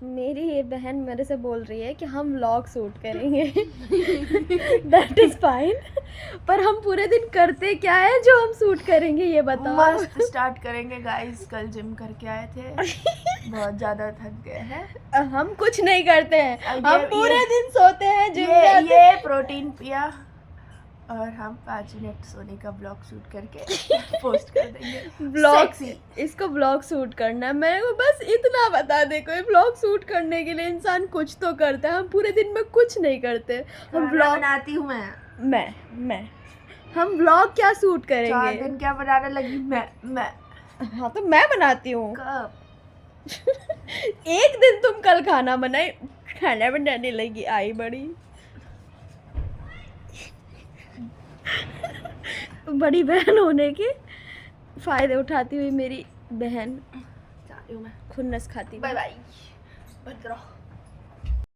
मेरी ये बहन मेरे से बोल रही है कि हम व्लॉग शूट करेंगे। दैट इज फाइन, पर हम पूरे दिन करते क्या है जो हम शूट करेंगे ये बताओ। मस्त स्टार्ट करेंगे गाइस। कल जिम करके आए थे, बहुत ज्यादा थक गए हैं। हम कुछ नहीं करते हैं, ये- हम पूरे ये- दिन सोते हैं, जिम ये जाते ये प्रोटीन पिया और हम 5 मिनट सोने का ब्लॉग शूट करके पोस्ट कर देंगे। Blog, Sexy। इसको ब्लॉग शूट करना है। मेरे को बस इतना बता दे, कोई ब्लॉग शूट करने के लिए इंसान कुछ तो करता है, हम पूरे दिन में कुछ नहीं करते। हम खाना ब्लॉग, बनाती हूँ मैं हम ब्लॉग क्या शूट 4 करेंगे? दिन क्या बनाने लगी मैं हाँ तो मैं बनाती हूँ। कब? एक दिन तुम कल खाना बनाए, खाना बनाने लगी आई बड़ी। बड़ी बहन होने के फायदे उठाती हुई मेरी बहन जा रही हूँ मैं। खुन्नस खाती हुई। Bye bye. बंद करो।